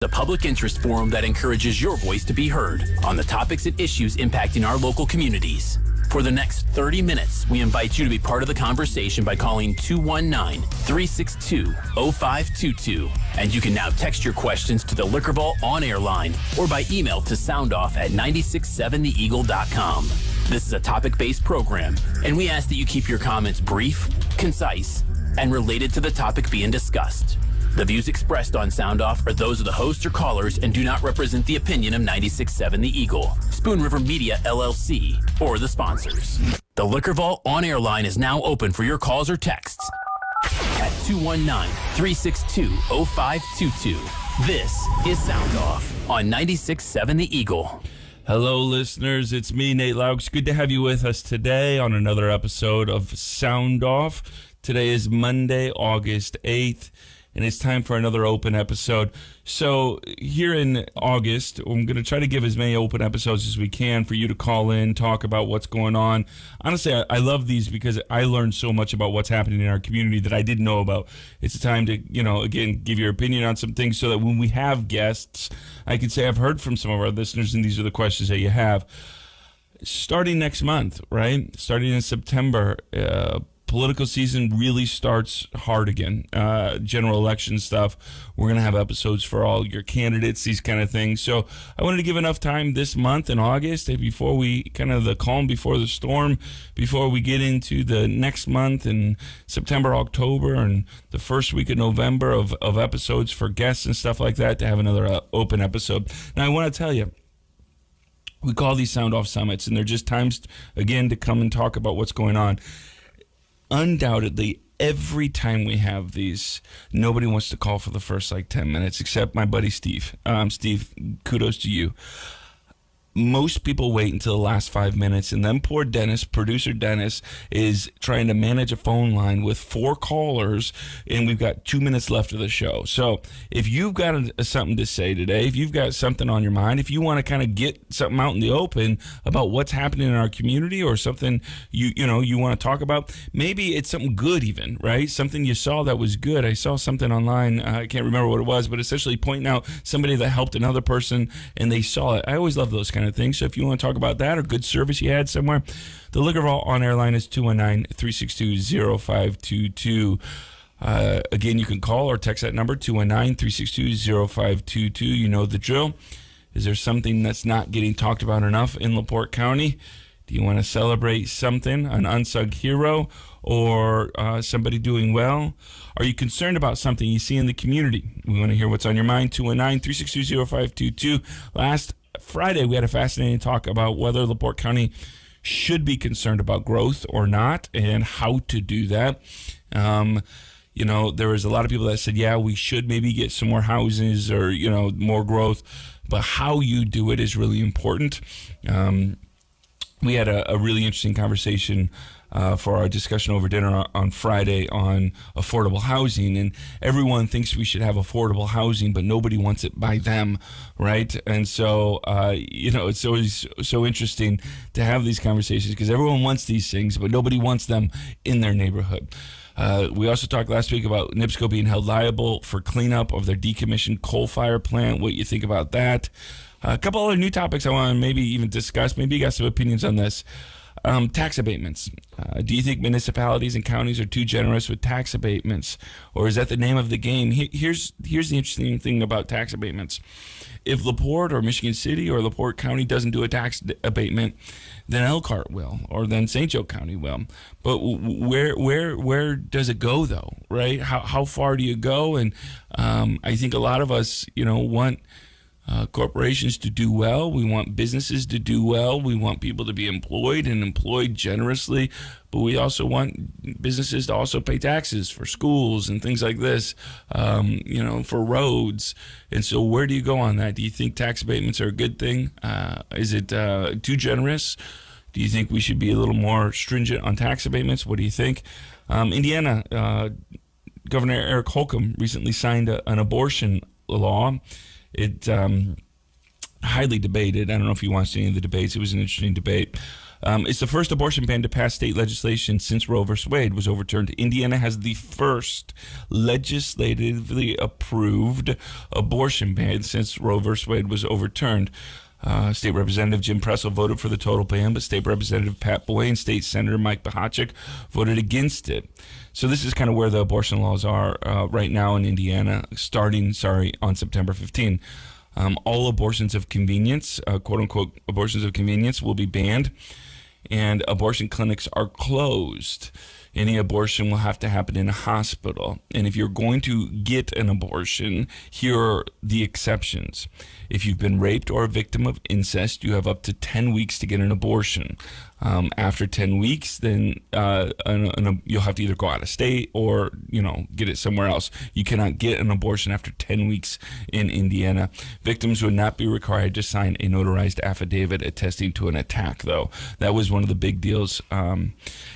The public interest forum that encourages your voice to be heard on the topics and issues impacting our local communities. For the next 30 minutes, we invite you to be part of the conversation by calling 219-362-0522. And you can now text your questions to the Liquor Vault on-air line or by email to soundoff@967theeagle.com. This is a topic-based program, and we ask that you keep your comments brief, concise, and related to the topic being discussed. The views expressed on Sound Off are those of the hosts or callers and do not represent the opinion of 96.7 The Eagle, Spoon River Media LLC, or the sponsors. The Liquor Vault on-air line is now open for your calls or texts at 219-362-0522. This is Sound Off on 96.7 The Eagle. Hello, listeners. It's me, Nate Laux. Good to have you with us today on another episode of Sound Off. Today is Monday, August 8th. And it's time for another open episode. So here in August, I'm going to try to give as many open episodes as we can for you to call in, talk about what's going on. Honestly, I love these because I learned so much about what's happening in our community that I didn't know about. It's a time to, again, give your opinion on some things so that when we have guests, I can say I've heard from some of our listeners and these are the questions that you have. Starting next month, right? Starting in September, political season really starts hard again. General election stuff. We're going to have episodes for all your candidates, these kind of things. So I wanted to give enough time this month in August before we kind of the calm before the storm, before we get into the next month in September, October, and the first week of November of episodes for guests and stuff like that to have another open episode. Now, I want to tell you, we call these Sound Off Summits, and they're just times, again, to come and talk about what's going on. Undoubtedly, every time we have these, nobody wants to call for the first 10 minutes, except my buddy Steve. Steve, kudos to you. Most people wait until the last 5 minutes, and then poor Dennis, producer Dennis, is trying to manage a phone line with 4 callers, and we've got 2 minutes left of the show. So if you've got something to say today, if you've got something on your mind, if you want to kind of get something out in the open about what's happening in our community or something you want to talk about, maybe it's something good even, right? Something you saw that was good. I saw something online, I can't remember what it was, but essentially pointing out somebody that helped another person and they saw it. I always love those kind of things. So if you want to talk about that or good service you had somewhere, the Liquor Vault on air line is 219-362-0522. Again, you can call or text that number, 219-362-0522. You know the drill. Is there something that's not getting talked about enough in LaPorte County? Do you want to celebrate something, an unsung hero, or somebody doing well? Are you concerned about something you see in the community? We want to hear what's on your mind, 219-362-0522. Last Friday, we had a fascinating talk about whether LaPorte County should be concerned about growth or not and how to do that. There was a lot of people that said, yeah, we should maybe get some more houses or, more growth, but how you do it is really important. We had a really interesting conversation for our discussion over dinner on Friday on affordable housing, and everyone thinks we should have affordable housing, but nobody wants it by them, right? And so, it's always so interesting to have these conversations because everyone wants these things, but nobody wants them in their neighborhood. We also talked last week about NIPSCO being held liable for cleanup of their decommissioned coal-fired plant, what you think about that. A couple other new topics I want to maybe even discuss. Maybe you got some opinions on this. Tax abatements. Do you think municipalities and counties are too generous with tax abatements? Or is that the name of the game? Here's the interesting thing about tax abatements. If LaPorte or Michigan City or LaPorte County doesn't do a tax abatement, then Elkhart will, or then St. Joe County will. But where does it go, though, right? How far do you go? And I think a lot of us, want corporations to do well. We want businesses to do well. We want people to be employed and employed generously. But we also want businesses to also pay taxes for schools and things like this, for roads. And so where do you go on that? Do you think tax abatements are a good thing? Is it too generous? Do you think we should be a little more stringent on tax abatements? What do you think? Indiana, Governor Eric Holcomb recently signed an abortion law. It highly debated. I don't know if you watched any of the debates. It was an interesting debate. It's the first abortion ban to pass state legislation since Roe v. Wade was overturned. Indiana has the first legislatively approved abortion ban since Roe v. Wade was overturned. State Representative Jim Pressel voted for the total ban, but State Representative Pat Bowie and State Senator Mike Bahachik voted against it. So this is kind of where the abortion laws are right now in Indiana, starting on September 15. All abortions of convenience, quote-unquote abortions of convenience, will be banned, and abortion clinics are closed. Any abortion will have to happen in a hospital. And if you're going to get an abortion, here are the exceptions. If you've been raped or a victim of incest, you have up to 10 weeks to get an abortion. After 10 weeks, then you'll have to either go out of state or, get it somewhere else. You cannot get an abortion after 10 weeks in Indiana. Victims would not be required to sign a notarized affidavit attesting to an attack, though. That was one of the big deals.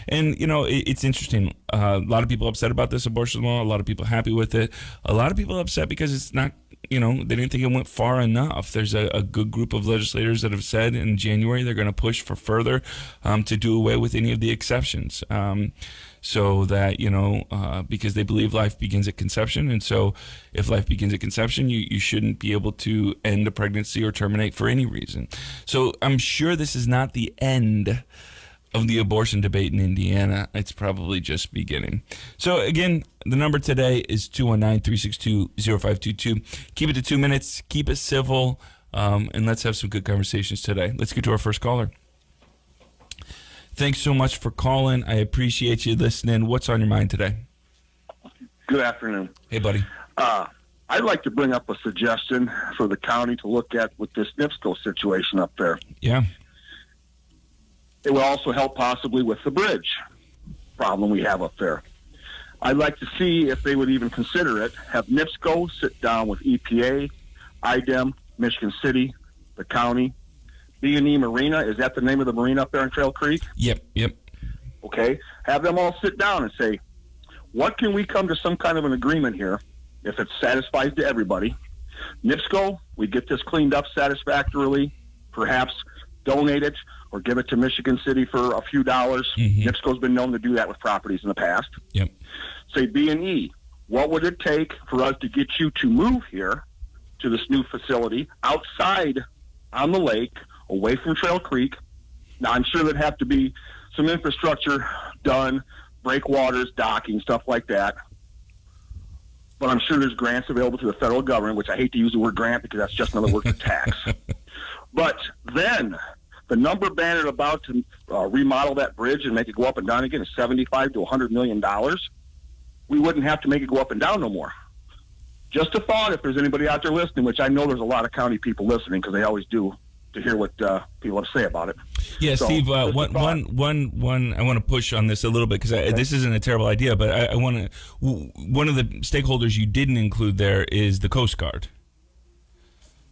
It's interesting. A lot of people upset about this abortion law. A lot of people happy with it. A lot of people upset because it's not, they didn't think it went far enough. There's a good group of legislators that have said in January they're going to push for further to do away with any of the exceptions. So that, because they believe life begins at conception. And so if life begins at conception, you shouldn't be able to end a pregnancy or terminate for any reason. So I'm sure this is not the end of the abortion debate in Indiana. It's probably just beginning. So again, the number today is 219-362-0522. Keep it to 2 minutes. Keep it civil. And let's have some good conversations today. Let's get to our first caller. Thanks so much for calling. I appreciate you listening. What's on your mind today? Good afternoon. Hey, buddy. I'd like to bring up a suggestion for the county to look at with this NIPSCO situation up there. Yeah. It will also help possibly with the bridge problem we have up there. I'd like to see if they would even consider it, have NIPSCO sit down with EPA, IDEM, Michigan City, the county, B&E Marina. Is that the name of the marina up there in Trail Creek? Yep. Okay. Have them all sit down and say, what can we come to some kind of an agreement here if it satisfies to everybody? NIPSCO, we get this cleaned up satisfactorily, perhaps donate it or give it to Michigan City for a few dollars. Mm-hmm. NIPSCO's been known to do that with properties in the past. Yep. Say B&E, what would it take for us to get you to move here to this new facility outside on the lake, away from Trail Creek? Now, I'm sure there'd have to be some infrastructure done, breakwaters, docking, stuff like that. But I'm sure there's grants available to the federal government, which I hate to use the word grant because that's just another word for tax. But then the number banded about to remodel that bridge and make it go up and down again is $75 to $100 million. We wouldn't have to make it go up and down no more. Just a thought, if there's anybody out there listening, which I know there's a lot of county people listening because they always do, to hear what people have to say about it. Yeah, so, Steve, one I want to push on this a little bit because this isn't a terrible idea, but I want to. One of the stakeholders you didn't include there is the Coast Guard.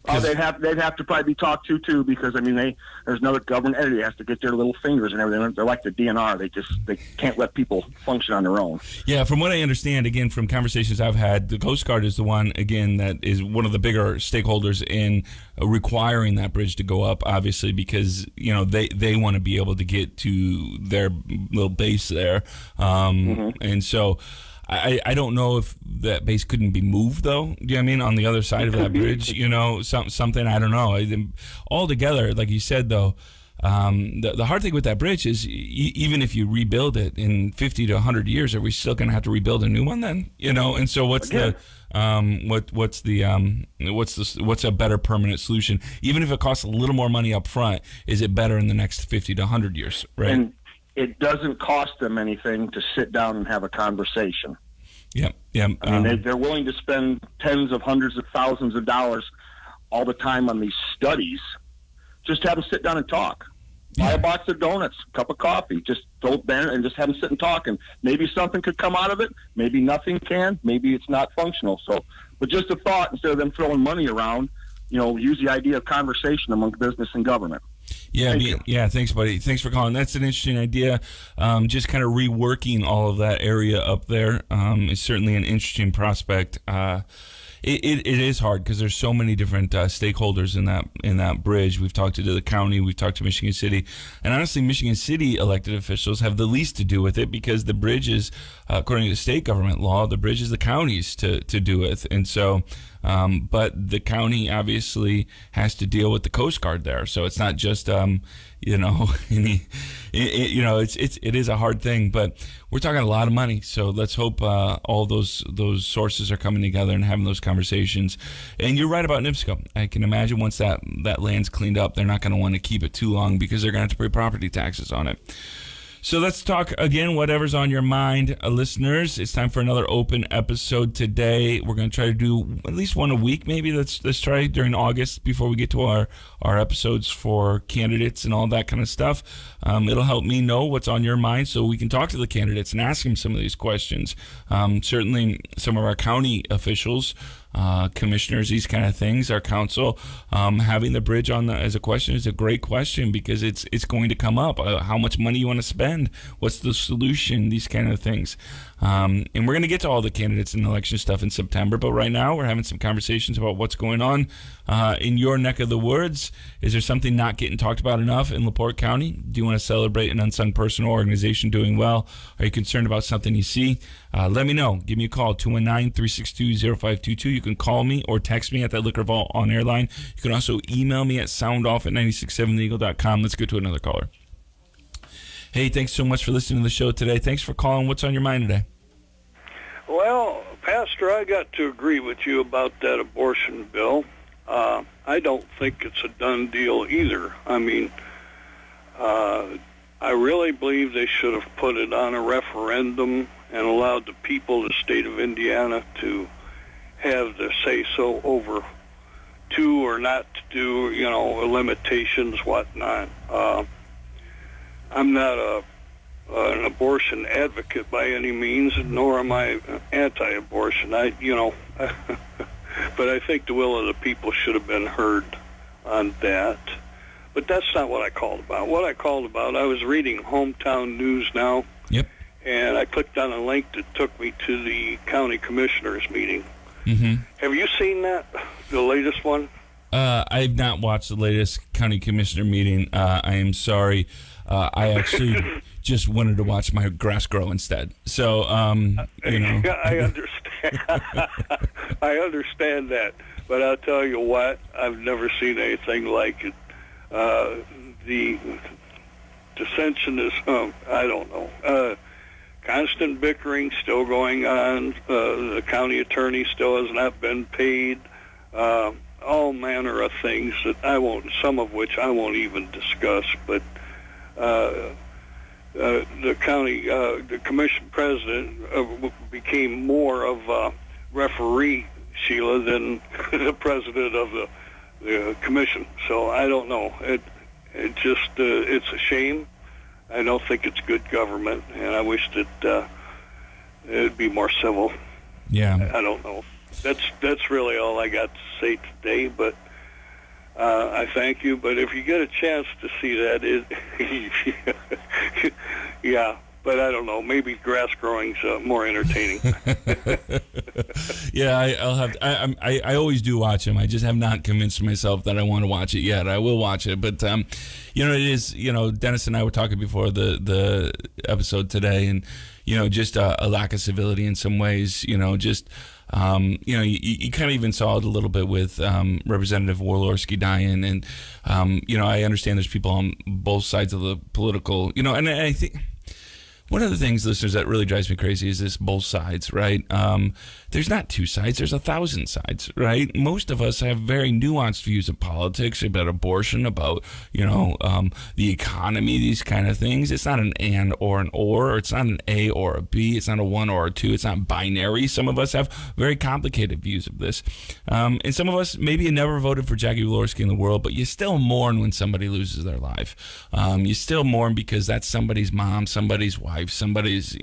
They'd have to probably be talked to too, because there's another government entity that has to get their little fingers and everything. They're like the DNR; they can't let people function on their own. Yeah, from what I understand, again from conversations I've had, the Coast Guard is the one again that is one of the bigger stakeholders in requiring that bridge to go up. Obviously, because they want to be able to get to their little base there, and so. I don't know if that base couldn't be moved, though. Do you know what I mean? On the other side of that bridge, something, I don't know. Altogether, like you said, though, the hard thing with that bridge is even if you rebuild it in 50 to 100 years, are we still going to have to rebuild a new one then? And so what's a better permanent solution? Even if it costs a little more money up front, is it better in the next 50 to 100 years, right? And it doesn't cost them anything to sit down and have a conversation. Yeah. They're willing to spend tens of hundreds of thousands of dollars all the time on these studies. Just have them sit down and talk. Buy a box of donuts, cup of coffee, just throw it there and just have them sit and talk. And maybe something could come out of it. Maybe nothing can. Maybe it's not functional. But just a thought, instead of them throwing money around, use the idea of conversation among business and government. Yeah, thanks, buddy. Thanks for calling. That's an interesting idea. Just kind of reworking all of that area up there is certainly an interesting prospect. It is hard because there's so many different stakeholders in that bridge. We've talked to the county, we've talked to Michigan City, and honestly, Michigan City elected officials have the least to do with it because the bridge is, according to state government law, the bridge is the county's to do with, and so. But the county obviously has to deal with the Coast Guard there, so it's not just it is a hard thing. But we're talking a lot of money, so let's hope all those sources are coming together and having those conversations. And you're right about NIPSCO. I can imagine once that land's cleaned up, they're not going to want to keep it too long because they're going to have to pay property taxes on it. So let's talk again, whatever's on your mind, listeners. It's time for another open episode today. We're going to try to do at least one a week, maybe. Let's try during August before we get to our episodes for candidates and all that kind of stuff. It'll help me know what's on your mind so we can talk to the candidates and ask them some of these questions. Certainly some of our county officials, commissioners, these kind of things, our council, having the bridge on as a question is a great question because it's going to come up. How much money you want to spend? What's the solution? These kind of things. And we're going to get to all the candidates and election stuff in September, but right now we're having some conversations about what's going on in your neck of the woods. Is there something not getting talked about enough in LaPorte County? Do you want to celebrate an unsung person or organization doing well? Are you concerned about something you see? Let me know. Give me a call, 219-362-0522. You can call me or text me at that Liquor Vault on-air line. You can also email me at soundoff@967theeagle.com. Let's go to another caller. Hey, thanks so much for listening to the show today. Thanks for calling. What's on your mind today? Well, Pastor, I got to agree with you about that abortion bill. I don't think it's a done deal either. I mean, I really believe they should have put it on a referendum and allowed the people of the state of Indiana to have the say-so over to or not to do, limitations, whatnot. I'm not an abortion advocate by any means, nor am I anti-abortion. But I think the will of the people should have been heard on that. But that's not what I called about. What I called about, I was reading Hometown News now, Yep. and I clicked on a link that took me to the county commissioners meeting. Mm-hmm. Have you seen that, the latest one? I've not watched the latest county commissioner meeting. I am sorry. I actually just wanted to watch my grass grow instead. So, I understand. I understand that. But I'll tell you what, I've never seen anything like it. The dissension is, I don't know. Constant bickering still going on. The county attorney still has not been paid. All manner of things that some of which I won't even discuss, but the county, the commission president became more of a referee, Sheila, than the president of the commission. So I don't know. It's a shame. I don't think it's good government, and I wish that it'd be more civil. Yeah. I don't know. That's really all I got to say today, but I thank you. But if you get a chance to see that, yeah. But I don't know. Maybe grass growing's more entertaining. Yeah, I'll have. I always do watch them. I just have not convinced myself that I want to watch it yet. I will watch it, but it is. Dennis and I were talking before the episode today, and just a lack of civility in some ways. You kind of even saw it a little bit with Representative Warlorski dying, and I understand there's people on both sides of the political. And I think. One of the things, listeners, that really drives me crazy is this both sides, right? There's not two sides. There's 1,000 sides, right? Most of us have very nuanced views of politics, about abortion, about, the economy, these kind of things. It's not an and or an or it's not an A or a B. It's not a one or a two. It's not binary. Some of us have very complicated views of this. And some of us, maybe you never voted for Jackie Walorski in the world, but you still mourn when somebody loses their life. You still mourn because that's somebody's mom, somebody's wife, wife, somebody's,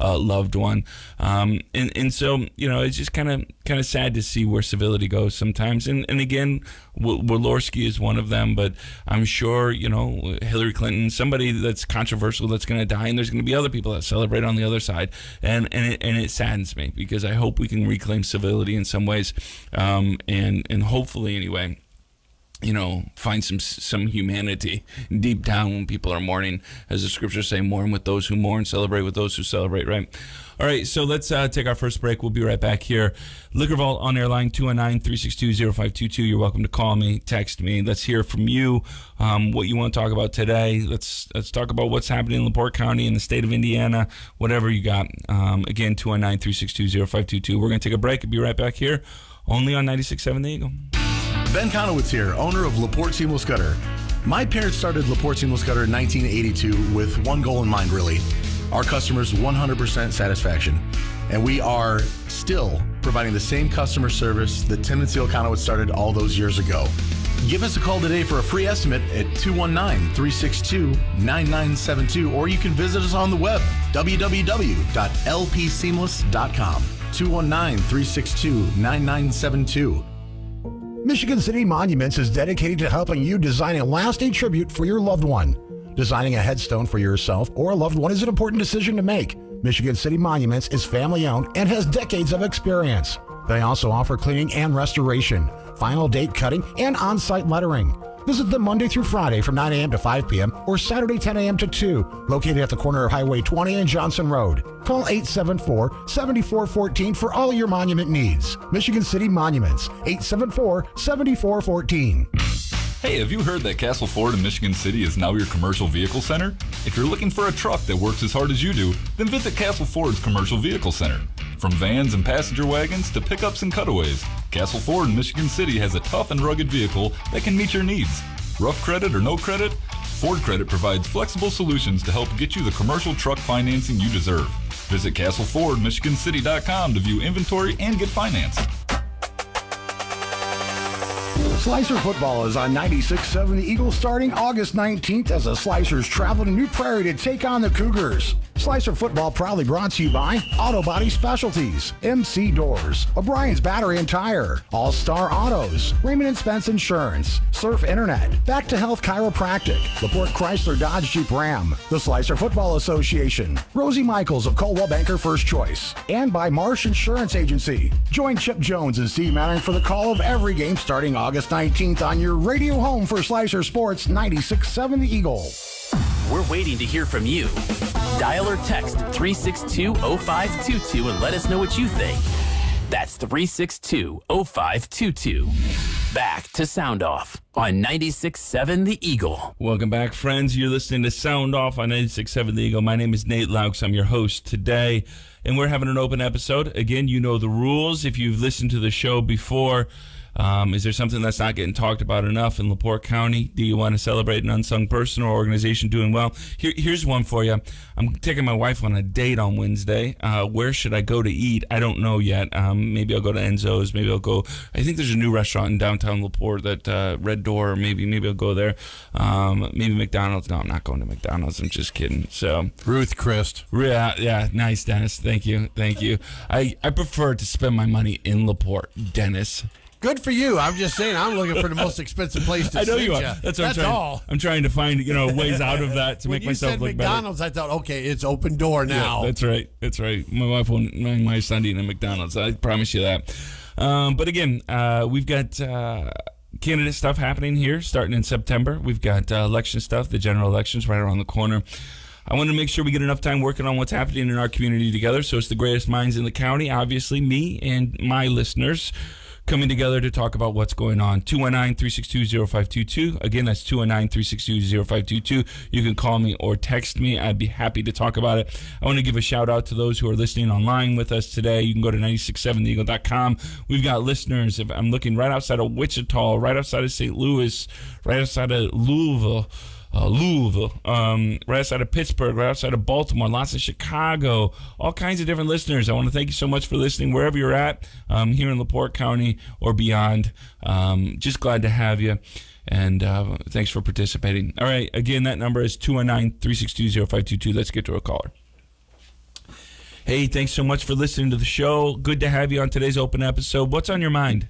loved one. And so, it's just kind of sad to see where civility goes sometimes. And again, Walorski is one of them, but I'm sure, Hillary Clinton, somebody that's controversial that's going to die, and there's going to be other people that celebrate on the other side. And it saddens me, because I hope we can reclaim civility in some ways, and hopefully anyway, find some humanity deep down when people are mourning. As the scriptures say, mourn with those who mourn, celebrate with those who celebrate, right? All right, so let's take our first break. We'll be right back here. Liquor Vault on air line 219-362-0522. You're welcome to call me, text me. Let's hear from you, what you want to talk about today. Let's talk about what's happening in LaPorte County, in the state of Indiana, whatever you got. Again, 219-362-0522. We're going to take a break and be right back here, only on 96.7 The Eagle. Ben Conowitz here, owner of LaPorte Seamless Gutter. My parents started LaPorte Seamless Gutter in 1982 with one goal in mind, really. Our customers' 100% satisfaction. And we are still providing the same customer service that Tim and Seal Conowitz started all those years ago. Give us a call today for a free estimate at 219-362-9972, or you can visit us on the web, www.lpseamless.com. 219-362-9972. Michigan City Monuments is dedicated to helping you design a lasting tribute for your loved one. Designing a headstone for yourself or a loved one is an important decision to make. Michigan City Monuments is family-owned and has decades of experience. They also offer cleaning and restoration, final date cutting, and on-site lettering. Visit them Monday through Friday from 9 a.m. to 5 p.m. or Saturday 10 a.m. to 2, located at the corner of Highway 20 and Johnson Road. Call 874-7414 for all your monument needs. Michigan City Monuments, 874-7414. Hey, have you heard that Castle Ford in Michigan City is now your commercial vehicle center? If you're looking for a truck that works as hard as you do, then visit Castle Ford's Commercial Vehicle Center. From vans and passenger wagons to pickups and cutaways, Castle Ford in Michigan City has a tough and rugged vehicle that can meet your needs. Rough credit or no credit? Ford Credit provides flexible solutions to help get you the commercial truck financing you deserve. Visit CastleFordMichiganCity.com to view inventory and get financed. Slicer football is on 96.7 The Eagle starting August 19th as the Slicers travel to New Prairie to take on the Cougars. Slicer football proudly brought to you by Auto Body Specialties, MC Doors, O'Brien's Battery and Tire, All-Star Autos, Raymond & Spence Insurance, Surf Internet, Back to Health Chiropractic, LaPorte Chrysler Dodge Jeep Ram, the Slicer Football Association, Rosie Michaels of Coldwell Banker First Choice, and by Marsh Insurance Agency. Join Chip Jones and Steve Mannering for the call of every game starting August 19th on your radio home for Slicer Sports 96.7 The Eagle. We're waiting to hear from you. Dial or text 362-0522 and let us know what you think. That's 362-0522. Back to Sound Off on 96.7 The Eagle. Welcome back, friends. You're listening to Sound Off on 96.7 The Eagle. My name is Nate Laux. I'm your host today, and we're having an open episode. Again, you know the rules if you've listened to the show before. Is there something that's not getting talked about enough in LaPorte County? Do you want to celebrate an unsung person or organization doing well? Here's one for you. I'm taking my wife on a date on Wednesday. Where should I go to eat? I don't know yet. Maybe I'll go to Enzo's. Maybe I'll go. I think there's a new restaurant in downtown LaPorte, that Red Door. Maybe I'll go there. Maybe McDonald's. No, I'm not going to McDonald's. I'm just kidding. So Ruth Chris. Yeah. Nice, Dennis. Thank you. I prefer to spend my money in LaPorte, Dennis. Good for you. I'm just saying, I'm looking for the most expensive place to I know sit you are. ya. That's what I'm trying. all. I'm trying to find ways out of that to make myself look better. When you said McDonald's, I thought, okay, it's open door now. Yeah, that's right. My wife won't mind my son eating at McDonald's. I promise you that. But again, we've got candidate stuff happening here starting in September. We've got election stuff. The general elections right around the corner. I want to make sure we get enough time working on what's happening in our community together. So it's the greatest minds in the county, obviously me and my listeners, coming together to talk about what's going on. 219-362-0522. Again, that's 219-362-0522. You can call me or text me. I'd be happy to talk about it. I want to give a shout out to those who are listening online with us today. You can go to 967theeagle.com. We've got listeners. If I'm looking right outside of Wichita, right outside of St. Louis, right outside of Louisville, right outside of Pittsburgh, right outside of Baltimore, lots of Chicago, all kinds of different listeners. I want to thank you so much for listening wherever you're at, here in LaPorte County or beyond. Just glad to have you, and thanks for participating. All right, again, that number is 219-362-0522. Let's get to a caller. Hey, thanks so much for listening to the show. Good to have you on today's open episode. What's on your mind?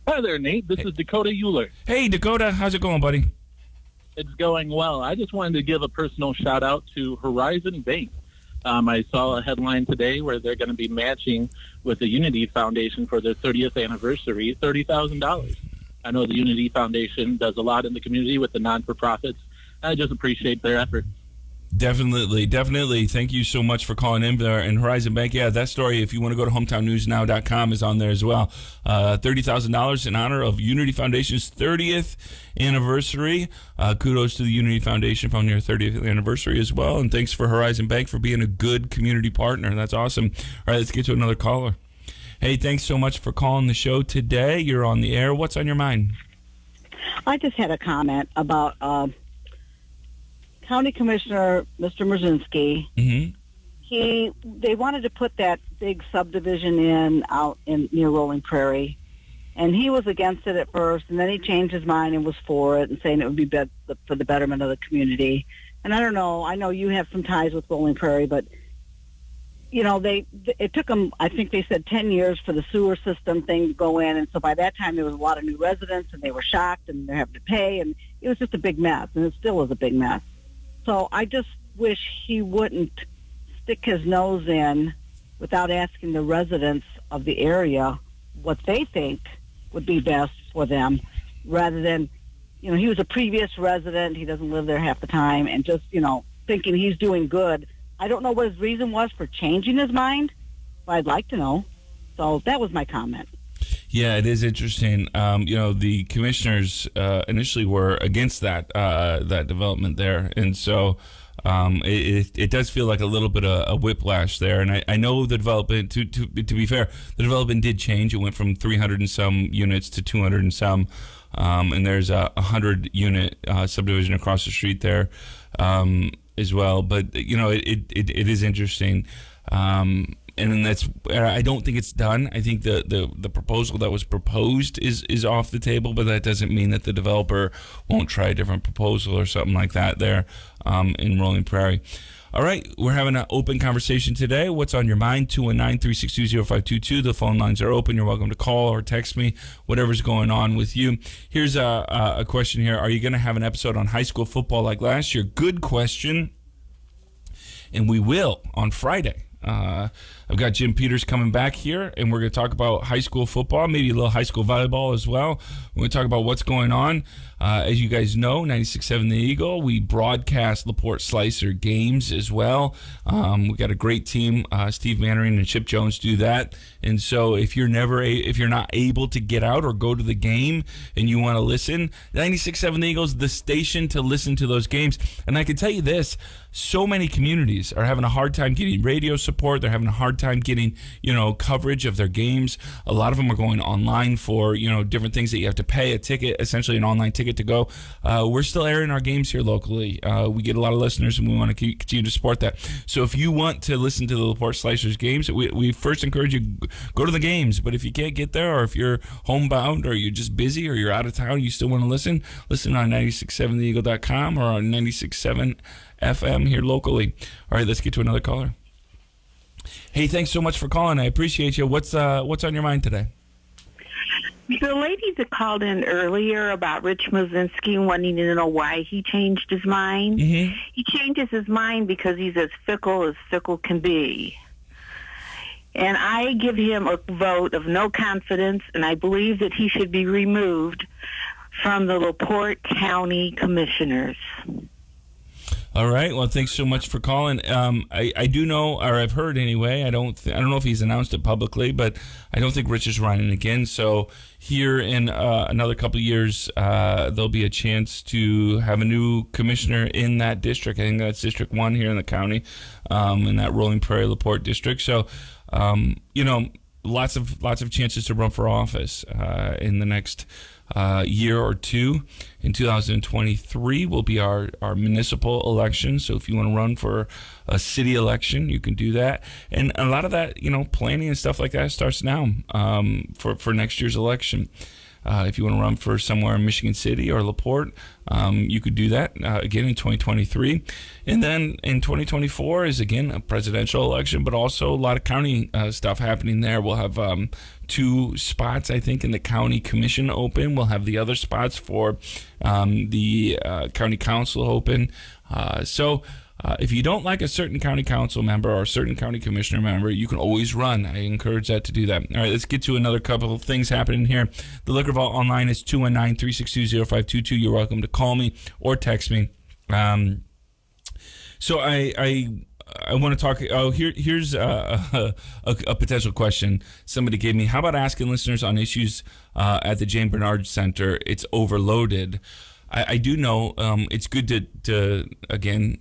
Hi there, Nate. This is Dakota Euler. Hey, Dakota. How's it going, buddy? It's going well. I just wanted to give a personal shout-out to Horizon Bank. I saw a headline today where they're going to be matching with the Unity Foundation for their 30th anniversary, $30,000. I know the Unity Foundation does a lot in the community with the non-for-profits. I just appreciate their effort. Definitely. Thank you so much for calling in there. And Horizon Bank, yeah, that story, if you want to go to hometownnewsnow.com, is on there as well. $30,000 in honor of Unity Foundation's 30th anniversary. Kudos to the Unity Foundation on your 30th anniversary as well. And thanks for Horizon Bank for being a good community partner. That's awesome. All right, let's get to another caller. Hey, thanks so much for calling the show today. You're on the air. What's on your mind? I just had a comment about County Commissioner Mr. Mrzinski. Mm-hmm. They wanted to put that big subdivision out in near Rolling Prairie, and he was against it at first, and then he changed his mind and was for it, and saying it would be for the betterment of the community. And I don't know. I know you have some ties with Rolling Prairie, but you know it took them. I think they said 10 years for the sewer system thing to go in, and so by that time there was a lot of new residents, and they were shocked, and they're having to pay, and it was just a big mess, and it still is a big mess. So I just wish he wouldn't stick his nose in without asking the residents of the area what they think would be best for them, rather than, you know, he was a previous resident, he doesn't live there half the time, and just, you know, thinking he's doing good. I don't know what his reason was for changing his mind, but I'd like to know. So that was my comment. Yeah, it is interesting. You know, the commissioners initially were against that development there, and so it does feel like a little bit of a whiplash there. And I know the development. To be fair, the development did change. It went from 300 and some units to 200 and some, and there's a 100-unit subdivision across the street there as well. But you know, it is interesting. And I don't think it's done. I think the proposal that was proposed is off the table, but that doesn't mean that the developer won't try a different proposal or something like that there in Rolling Prairie. All right, we're having an open conversation today. What's on your mind? 219-362-0522. The phone lines are open. You're welcome to call or text me, whatever's going on with you. Here's a question here. Are you going to have an episode on high school football like last year? Good question. And we will on Friday. I've got Jim Peters coming back here, and we're going to talk about high school football, maybe a little high school volleyball as well. We're going to talk about what's going on. As you guys know, 96.7 The Eagle, we broadcast LaPorte Slicer games as well. We got a great team. Steve Mannering and Chip Jones do that. And so if you're not able to get out or go to the game and you want to listen, 96.7 The Eagle is the station to listen to those games. And I can tell you this, so many communities are having a hard time getting radio support. They're having a hard time getting, you know, coverage of their games. A lot of them are going online for, you know, different things that you have to pay a ticket, essentially an online ticket to go. We're still airing our games here locally. We get a lot of listeners, and we want to continue to support that. So if you want to listen to the LaPorte Slicers games, we first encourage you go to the games. But if you can't get there, or if you're homebound, or you're just busy, or you're out of town, you still want to listen on 967theeagle.com or on 96.7 FM here locally. All right, let's get to another caller. Hey, thanks so much for calling. I appreciate you. What's on your mind today? The lady that called in earlier about Rich Mrzinski wanting to know why he changed his mind. Mm-hmm. He changes his mind because he's as fickle can be. And I give him a vote of no confidence, and I believe that he should be removed from the LaPorte County Commissioners. All right. Well, thanks so much for calling. I do know, or I've heard anyway. I don't know if he's announced it publicly, but I don't think Rich is running again. So here in another couple of years, there'll be a chance to have a new commissioner in that district. I think that's District 1 here in the county, in that Rolling Prairie LaPorte district. So, you know, lots of chances to run for office in the next year or two. In 2023 will be our municipal election. So if you want to run for a city election, you can do that. And a lot of that, you know, planning and stuff like that starts now for next year's election. If you want to run for somewhere in Michigan City or LaPorte, you could do that again in 2023. And then in 2024 is again a presidential election, but also a lot of county stuff happening there. We'll have 2 spots, I think, in the county commission open. We'll have the other spots for the county council open. So if you don't like a certain county council member or a certain county commissioner member, you can always run. I encourage that to do that. All right, let's get to another couple of things happening here. The Liquor Vault online is 219-362-0522. You're welcome to call me or text me. So I want to talk. Here's a potential question somebody gave me. How about asking listeners on issues at the Jane Bernard Center? It's overloaded. I do know it's good to again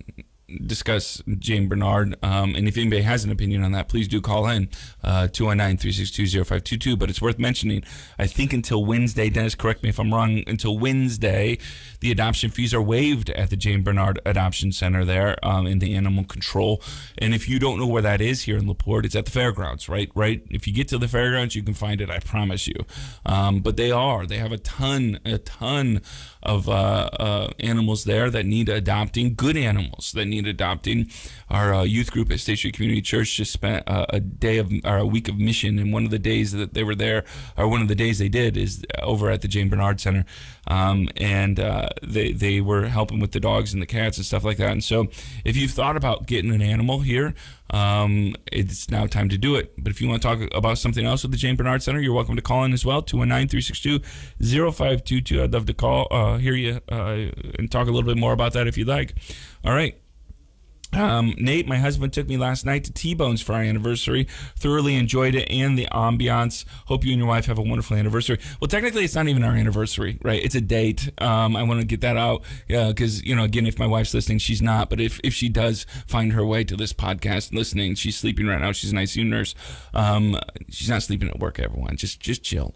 discuss Jane Bernard, and if anybody has an opinion on that, please do call in 219-362-0522. But it's worth mentioning, I think until Wednesday, Dennis, correct me if I'm wrong, until Wednesday, the adoption fees are waived at the Jane Bernard Adoption Center there in the animal control. And if you don't know where that is here in LaPorte, it's at the fairgrounds, right? If you get to the fairgrounds, you can find it, I promise you. But they have a ton of animals there that need adopting, good animals that need adopting. Our youth group at State Street Community Church just spent a week of mission, and one of the days that they were there, or one of the days they did, is over at the Jane Bernard Center, and they were helping with the dogs and the cats and stuff like that. And so if you've thought about getting an animal here, it's now time to do it. But if you want to talk about something else with the Jane Bernard Center, you're welcome to call in as well, 219-362-0522. I'd love to hear you and talk a little bit more about that if you'd like. All right. Nate, my husband took me last night to T-Bones for our anniversary. Thoroughly enjoyed it and the ambiance. Hope you and your wife have a wonderful anniversary. Well, technically, it's not even our anniversary, right? It's a date. I want to get that out because, again, if my wife's listening, she's not. But if she does find her way to this podcast and listening, she's sleeping right now. She's an ICU nurse. She's not sleeping at work, everyone. Just chill.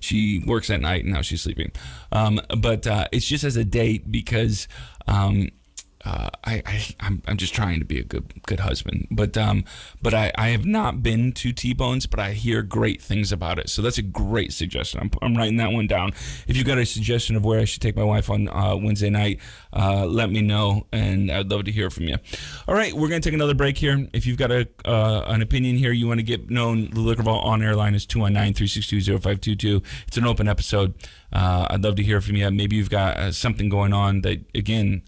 She works at night and now she's sleeping. But it's just as a date because I'm just trying to be a good husband, but I have not been to T-Bones, but I hear great things about it. So that's a great suggestion. I'm writing that one down. If you've got a suggestion of where I should take my wife on Wednesday night, let me know, and I'd love to hear from you. All right, we're gonna take another break here. If you've got an opinion here you want to get known, the Liquor Vault on air line is 219-362-0522. It's an open episode. I'd love to hear from you. Maybe you've got something going on that, again,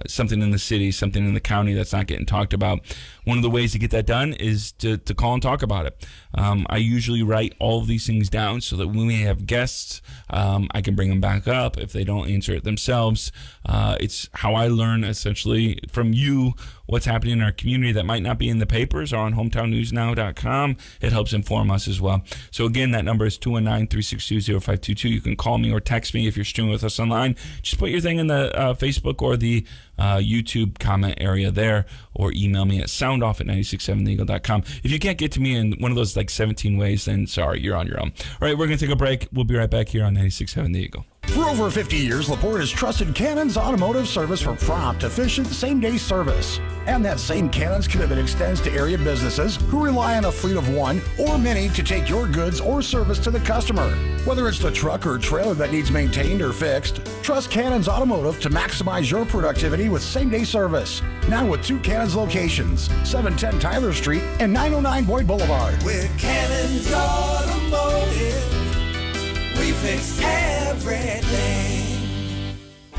something in the city, something in the county that's not getting talked about. One of the ways to get that done is to call and talk about it. I usually write all of these things down so that when we have guests, I can bring them back up if they don't answer it themselves. It's how I learn, essentially, from you what's happening in our community that might not be in the papers or on hometownnewsnow.com. It helps inform us as well. So again, that number is 219-362-0522. You can call me or text me if you're streaming with us online. Just put your thing in the Facebook or the YouTube comment area there, or email me at soundoff@967theeagle.com. If you can't get to me in one of those 17 ways, then sorry, you're on your own. All right, we're going to take a break. We'll be right back here on 96.7 The Eagle. For over 50 years, LaPorte has trusted Cannon's Automotive Service for prompt, efficient, same-day service. And that same Cannon's commitment extends to area businesses who rely on a fleet of one or many to take your goods or service to the customer. Whether it's the truck or trailer that needs maintained or fixed, trust Cannon's Automotive to maximize your productivity with same-day service. Now with 2 Cannon's locations, 710 Tyler Street and 909 Boyd Boulevard. With Cannon's Automotive, we fix everything.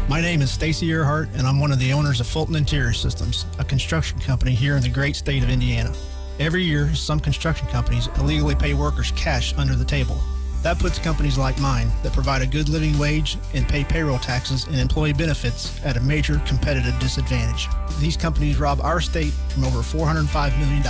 My name is Stacy Earhart, and I'm one of the owners of Fulton Interior Systems, a construction company here in the great state of Indiana. Every year, some construction companies illegally pay workers cash under the table. That puts companies like mine that provide a good living wage and pay payroll taxes and employee benefits at a major competitive disadvantage. These companies rob our state from over $405 million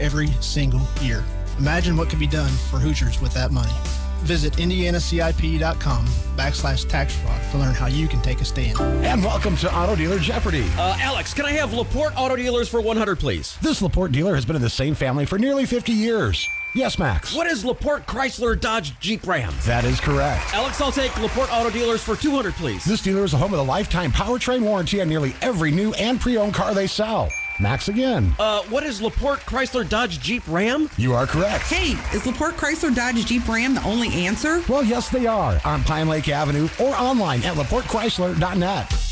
every single year. Imagine what could be done for Hoosiers with that money. Visit indianacip.com/tax fraud to learn how you can take a stand. And welcome to Auto Dealer Jeopardy. Alex, can I have LaPorte Auto Dealers for 100, please? This LaPorte dealer has been in the same family for nearly 50 years. Yes, Max. What is LaPorte Chrysler Dodge Jeep Ram? That is correct. Alex, I'll take LaPorte Auto Dealers for 200, please. This dealer is a home with a lifetime powertrain warranty on nearly every new and pre-owned car they sell. Max again. What is LaPorte Chrysler Dodge Jeep Ram? You are correct. Hey, is LaPorte Chrysler Dodge Jeep Ram the only answer? Well, yes, they are. On Pine Lake Avenue or online at LaPorteChrysler.net.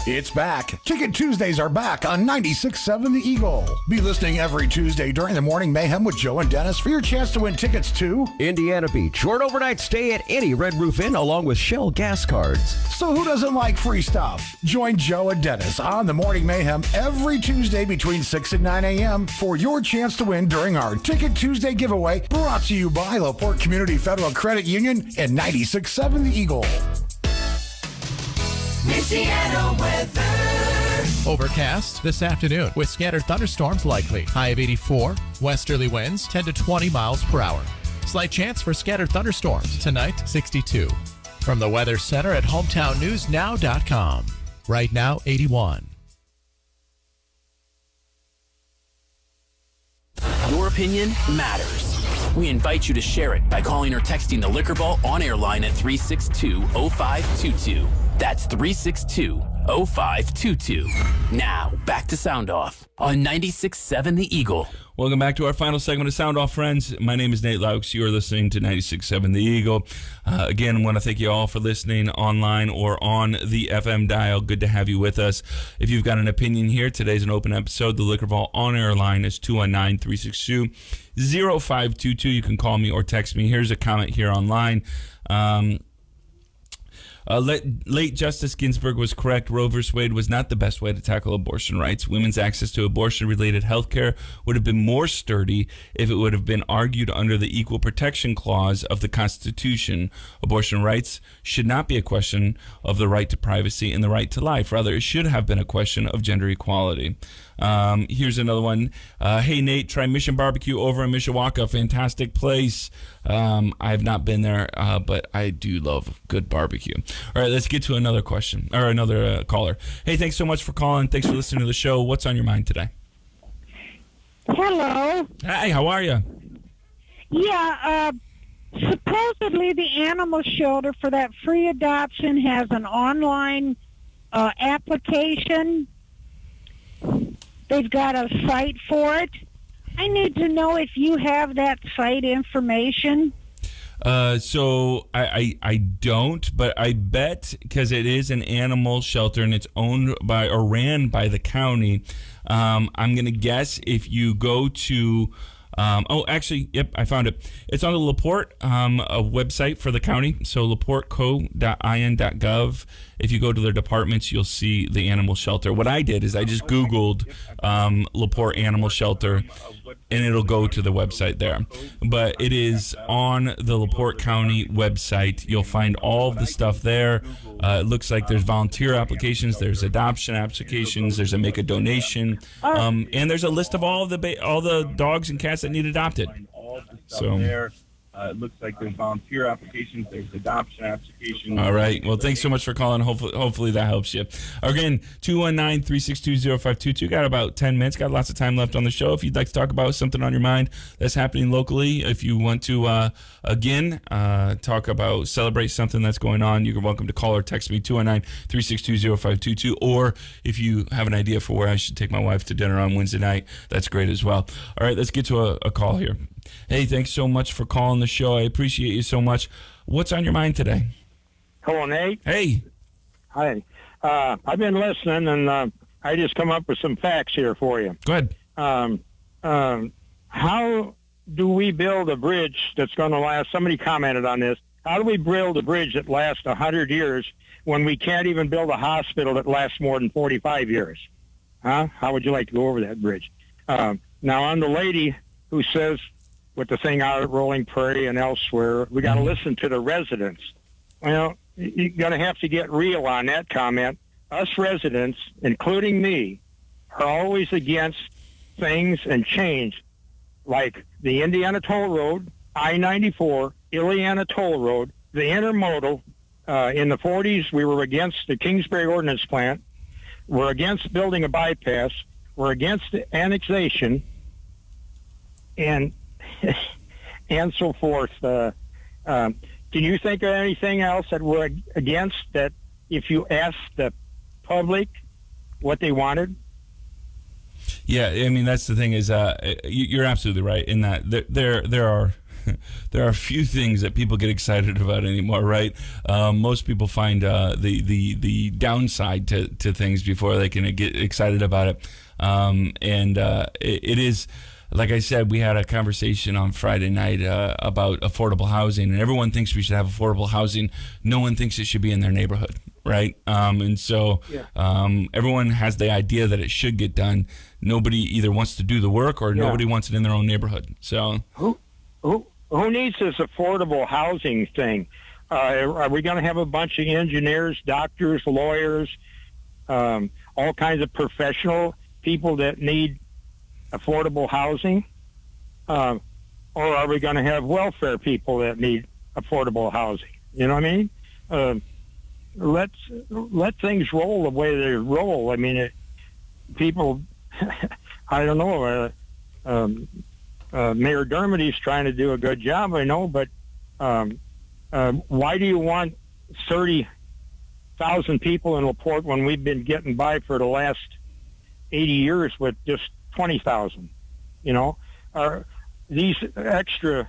It's back. Ticket Tuesdays are back on 96.7 The Eagle. Be listening every Tuesday during the Morning Mayhem with Joe and Dennis for your chance to win tickets to Indiana Beach, or an overnight stay at any Red Roof Inn along with Shell gas cards. So who doesn't like free stuff? Join Joe and Dennis on the Morning Mayhem every Tuesday between 6 and 9 a.m. for your chance to win during our Ticket Tuesday giveaway, brought to you by LaPorte Community Federal Credit Union and 96.7 The Eagle. Michiana weather. Overcast this afternoon with scattered thunderstorms likely. High of 84. Westerly winds 10 to 20 miles per hour. Slight chance for scattered thunderstorms. Tonight, 62. From the Weather Center at hometownnewsnow.com. Right now, 81. Your opinion matters. We invite you to share it by calling or texting the Liquor Ball on-air line at 362-0522. That's 362-0522. Now, back to Sound Off on 96.7 The Eagle. Welcome back to our final segment of Sound Off, friends. My name is Nate Laux. You are listening to 96.7 The Eagle. Again, I want to thank you all for listening online or on the FM dial. Good to have you with us. If you've got an opinion here, today's an open episode. The Liquor Ball on-air line is 219-362-0522. You can call me or text me. Here's a comment here online. Late Justice Ginsburg was correct. Roe v. Wade was not the best way to tackle abortion rights. Women's access to abortion-related health care would have been more sturdy if it would have been argued under the Equal Protection Clause of the Constitution. Abortion rights should not be a question of the right to privacy and the right to life. Rather, it should have been a question of gender equality. Here's another one. Hey, Nate, try Mission Barbecue over in Mishawaka. Fantastic place. I have not been there, but I do love good barbecue. All right, let's get to another question, or another caller. Hey, thanks so much for calling. Thanks for listening to the show. What's on your mind today? Hello. Hey, how are you? Yeah, supposedly the animal shelter for that free adoption has an online application. They've got a site for it. I need to know if you have that site information. So I don't, but I bet, because it is an animal shelter and it's owned by or ran by the county, I'm going to guess if you go to actually, yep, I found it. It's on the LaPorte a website for the county, so laporteco.in.gov. If you go to their departments, you'll see the animal shelter. What I did is I just Googled LaPorte Animal Shelter, and it'll go to the website there. But it is on the LaPorte County website. You'll find all of the stuff there. It looks like there's volunteer applications, there's adoption applications, there's a make a donation, and there's a list of all the dogs and cats that need adopted. So. It looks like there's volunteer applications, there's adoption applications. All right. Well, thanks so much for calling. Hopefully that helps you. Again, 219-362-0522. Got about 10 minutes. Got lots of time left on the show. If you'd like to talk about something on your mind that's happening locally, if you want to, talk about, celebrate something that's going on, you're welcome to call or text me, 219-362-0522. Or if you have an idea for where I should take my wife to dinner on Wednesday night, that's great as well. All right, let's get to a call here. Hey, thanks so much for calling the show. I appreciate you so much. What's on your mind today? Hello, Nate. Hey. Hi. I've been listening, and I just come up with some facts here for you. Go ahead. How do we build a bridge that's going to last? Somebody commented on this. How do we build a bridge that lasts 100 years when we can't even build a hospital that lasts more than 45 years? Huh? How would you like to go over that bridge? Now, I'm the lady who says, with the thing out at Rolling Prairie and elsewhere, we got to listen to the residents. Well, you're going to have to get real on that comment. Us residents, including me, are always against things and change, like the Indiana Toll Road, I-94, Ileana Toll Road, the intermodal. In the 40s, we were against the Kingsbury Ordnance Plant. We're against building a bypass. We're against the annexation. And so forth. Can you think of anything else that we're against, that if you asked the public what they wanted, Yeah, I mean that's the thing is you're absolutely right in that there are there are few things that people get excited about anymore, right? Most people find the downside to things before they can get excited about it, it is. Like I said, we had a conversation on Friday night about affordable housing, and everyone thinks we should have affordable housing. No one thinks it should be in their neighborhood, right? Everyone has the idea that it should get done. Nobody either wants to do the work or nobody wants it in their own neighborhood. So who needs this affordable housing thing? Are we going to have a bunch of engineers, doctors, lawyers, all kinds of professional people that need affordable housing, or are we going to have welfare people that need affordable housing? You know what I mean? Let things roll the way they roll. I mean, people. I don't know. Mayor Dermody's trying to do a good job, I know, but why do you want 30,000 people in LaPorte when we've been getting by for the last 80 years with just 20,000, you know? Are these extra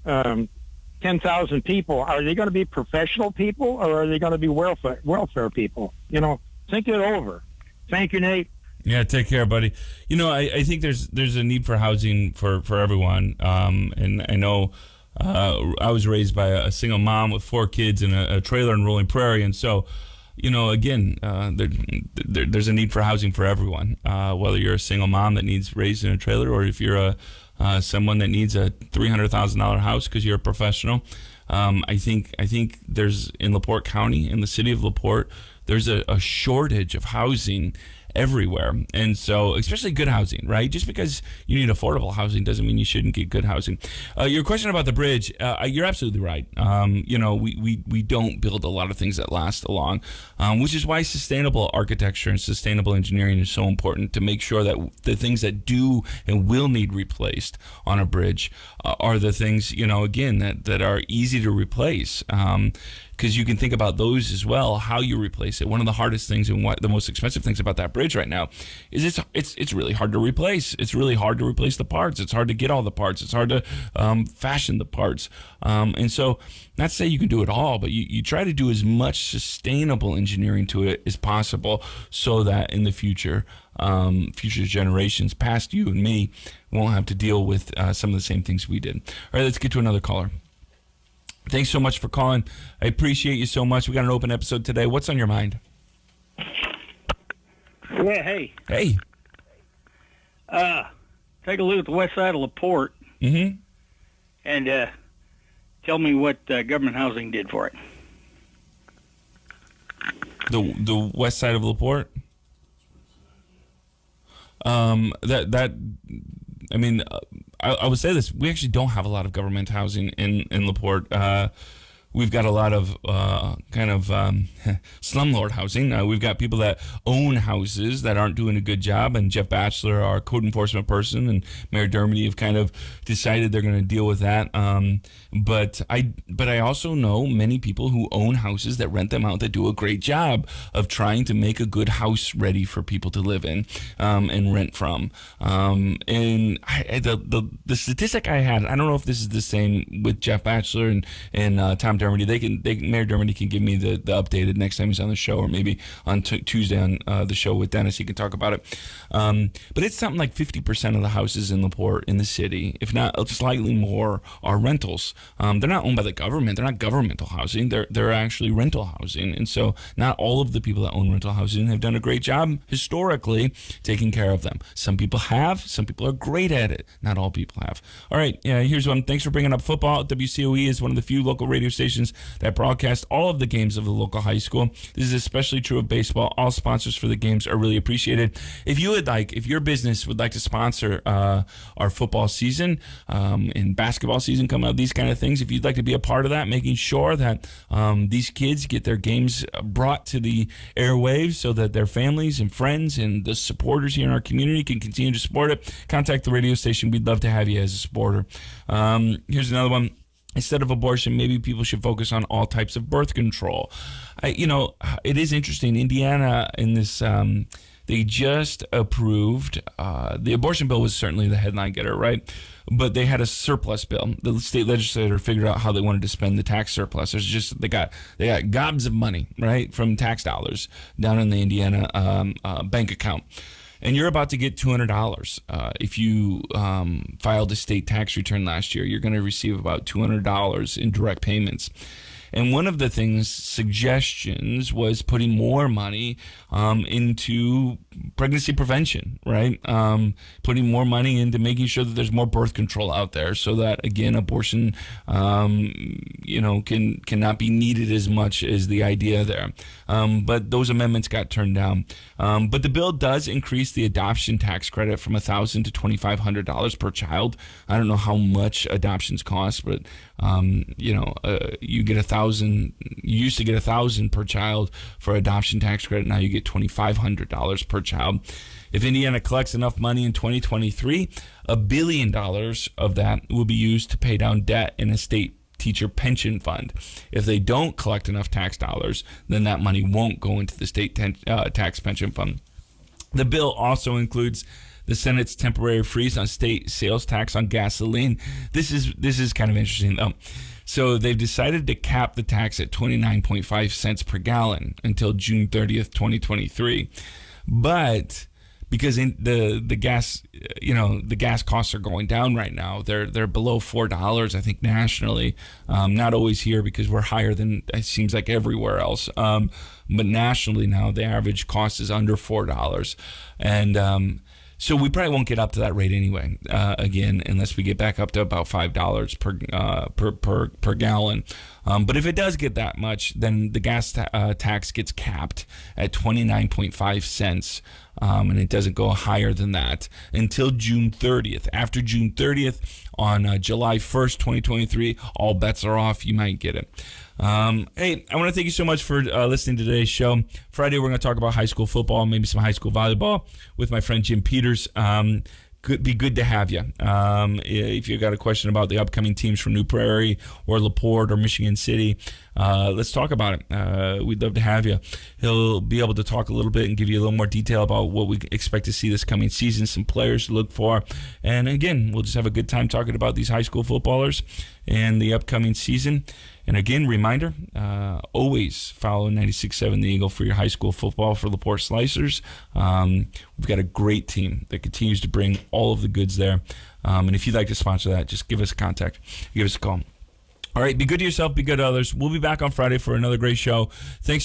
10,000 people, are they going to be professional people or are they going to be welfare people? You know, think it over. Thank you, Nate. Yeah, take care, buddy. You know, I think there's a need for housing for everyone. And I know I was raised by a single mom with 4 kids in a trailer in Rolling Prairie, and so you know, again, there's a need for housing for everyone, whether you're a single mom that needs raised in a trailer or if you're someone that needs a $300,000 house because you're a professional. I think there's, in LaPorte County, in the city of LaPorte, there's a shortage of housing everywhere. And so, especially good housing, right? Just because you need affordable housing doesn't mean you shouldn't get good housing. Your question about the bridge, you're absolutely right. You know, we don't build a lot of things that last long, which is why sustainable architecture and sustainable engineering is so important, to make sure that the things that do and will need replaced on a bridge are the things, you know, again, that are easy to replace. Because you can think about those as well, how you replace it. One of the hardest things and what the most expensive things about that bridge right now is it's really hard to replace. It's really hard to replace the parts. It's hard to get all the parts. It's hard to fashion the parts. And so, not to say you can do it all, but you try to do as much sustainable engineering to it as possible, so that in the future, future generations past you and me won't have to deal with some of the same things we did. All right, let's get to another caller. Thanks so much for calling. I appreciate you so much. We got an open episode today. What's on your mind? Yeah, hey. Hey. Take a look at the west side of LaPorte. Mm-hmm. And tell me what government housing did for it. The west side of LaPorte? I mean, I would say this. We actually don't have a lot of government housing in LaPorte. We've got a lot of slumlord housing. We've got people that own houses that aren't doing a good job, and Jeff Batchelor, our code enforcement person, and Mayor Dermody have kind of decided they're going to deal with that. But I also know many people who own houses that rent them out that do a great job of trying to make a good house ready for people to live in and rent from. And the statistic I had, I don't know if this is the same with Jeff Batchelor and Tom Dermody. Mayor Dermody can give me the updated next time he's on the show, or maybe on Tuesday on the show with Dennis. He can talk about it. But it's something like 50% of the houses in LaPorte, in the city, if not slightly more, are rentals. They're not owned by the government. They're not governmental housing. They're actually rental housing. And so not all of the people that own rental housing have done a great job historically taking care of them. Some people have. Some people are great at it. Not all people have. All right. Yeah, here's one. Thanks for bringing up football. WCOE is one of the few local radio stations that broadcast all of the games of the local high school. This is especially true of baseball. All sponsors for the games are really appreciated. If your business would like to sponsor our football season and basketball season coming up, these kind of things, if you'd like to be a part of that, making sure that these kids get their games brought to the airwaves so that their families and friends and the supporters here in our community can continue to support it, contact the radio station. We'd love to have you as a supporter. Here's another one. Instead of abortion, maybe people should focus on all types of birth control. It is interesting. Indiana, in this They just approved, the abortion bill was certainly the headline getter, right? But they had a surplus bill. The state legislature figured out how they wanted to spend the tax surplus. There's just they got gobs of money, right, from tax dollars down in the Indiana bank account. And you're about to get $200. If you filed a state tax return last year, you're going to receive about $200 in direct payments. And one of the suggestions was putting more money into pregnancy prevention, right? Putting more money into making sure that there's more birth control out there so that, again, abortion, cannot be needed as much as the idea there. But those amendments got turned down. But the bill does increase the adoption tax credit from $1,000 to $2,500 per child. I don't know how much adoptions cost, but you get $1,000. You used to get $1,000 per child for adoption tax credit. Now you get $2,500 per child. If Indiana collects enough money in 2023, $1 billion of that will be used to pay down debt in a state teacher pension fund. If they don't collect enough tax dollars, then that money won't go into the state tax pension fund. The bill also includes the Senate's temporary freeze on state sales tax on gasoline. This is kind of interesting, though. So they've decided to cap the tax at 29.5 cents per gallon until June 30th, 2023. But because the gas, the gas costs are going down right now. They're below $4, I think, nationally. Not always here because we're higher than it seems like everywhere else. But nationally now, the average cost is under $4. And so we probably won't get up to that rate anyway, again, unless we get back up to about $5 per gallon. But if it does get that much, then the gas tax gets capped at 29.5 cents, and it doesn't go higher than that until June 30th. After June 30th, on July 1st, 2023, all bets are off. You might get it. Hey, I want to thank you so much for listening to today's show. Friday, we're going to talk about high school football, maybe some high school volleyball with my friend Jim Peters. Be good to have you. If you got a question about the upcoming teams from New Prairie or LaPorte or Michigan City, let's talk about it. We'd love to have you. He'll be able to talk a little bit and give you a little more detail about what we expect to see this coming season, some players to look for. And again, we'll just have a good time talking about these high school footballers and the upcoming season. And again, reminder, always follow 96.7 The Eagle for your high school football for LaPorte Slicers. We've got a great team that continues to bring all of the goods there. And if you'd like to sponsor that, just give us a contact. Give us a call. All right, be good to yourself, be good to others. We'll be back on Friday for another great show. Thanks so much.